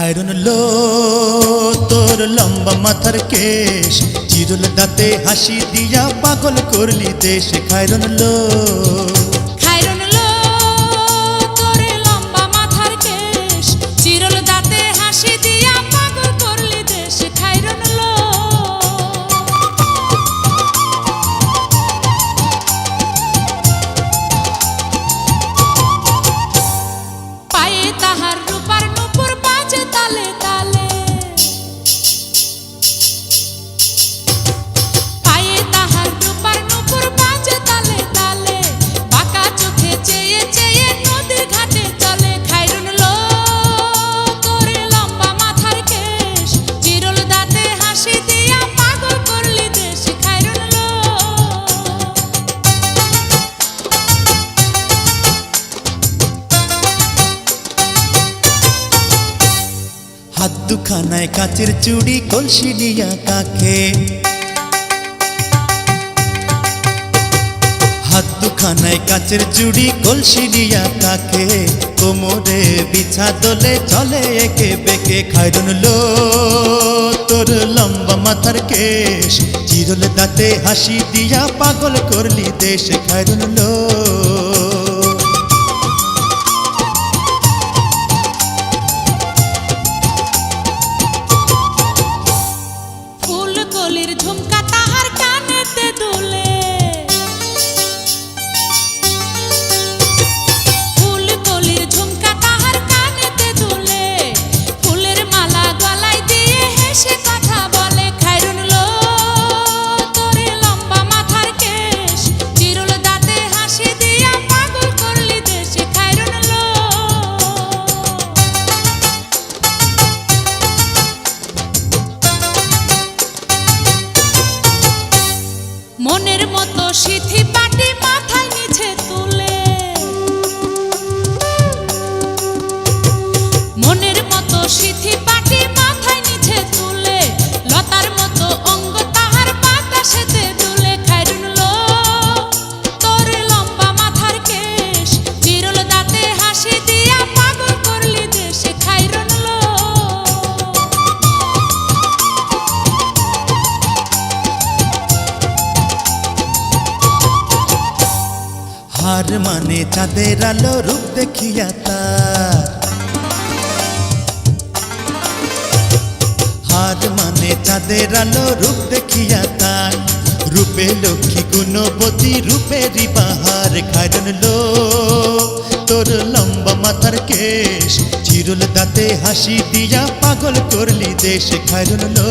খায়রুন লো তোর লম্বা মাথার কেশ, চিরুল দাঁতে হাসি দিয়া পাগল করলি দেশ। খায়রুন লো খায়রুন লো তোর লম্বা মাথার কেশ, চিরল দাঁতে হাসি দিয়া পাগল করলি দেশ। খায়রুন লো পায়ে তাহার রূপার নূপুর বাজে তালে তালে, পায়ে তাহার রূপার নূপুর বাজে তালে তালে, বাঁকা চোখে চেয়ে চেয়ে নদীর ঘাটে চলে। খায়রুন লো তোর লম্বা মাথার কেশ, চিরল দাঁতে হাসি দিয়া পাগল করলি দেশ। খায়রুন লো হাত দুখানায় কাচের চুড়ি, কলসি নিয়া কাখে, হাত দুখানায় কাচের চুড়ি, কলসি নিয়া কাখে, কোমরে বিছা দোলে চলে একে বেঁকে। খায়রুন লো তোর লম্বা মাথার কেশ, চিরল দাঁতে হাসি দিয়া পাগল করলি দেশ। খায়রুন লো ফুল কলির ঝুমকা তাহার কানেতে দুলে, ফুল কলির ঝুমকা তাহার কানেতে দুলে, ফুলের মালা গলায় দিয়ে হেসে কথা বলে। খায়রুন লো তোর লম্বা মাথার কেশ, চিরল দাঁতে হাসি দিয়া পাগল করলি দেশ। খায়রুন লো মনের মতো সিথি পাটি মাথায় নিচে তুলে, মনের মতো সিথি পাটি মাথায় নিচে তুলে, লতার মতো অঙ্গ তাহার বাতাসেতে দুলে। খায়রুন লো তোর লম্বা মাথার কেশ, চিরল দাঁতে হাসি দিয়া পাগল করলি দেশ। খায়রুন লো হার মানে চাঁদের আলো, রূপ দেখিয়া তার, হার মানে চাঁদের আলো, রূপ দেখিয়া তার, রূপে লক্ষ্মী গুণবতী, রূপেরই বাহার। খায়রুন লো তোর লম্বা মাথার কেশ, চিরল দাঁতে হাসি দিয়া পাগল করলি দেশ। খায়রুন লো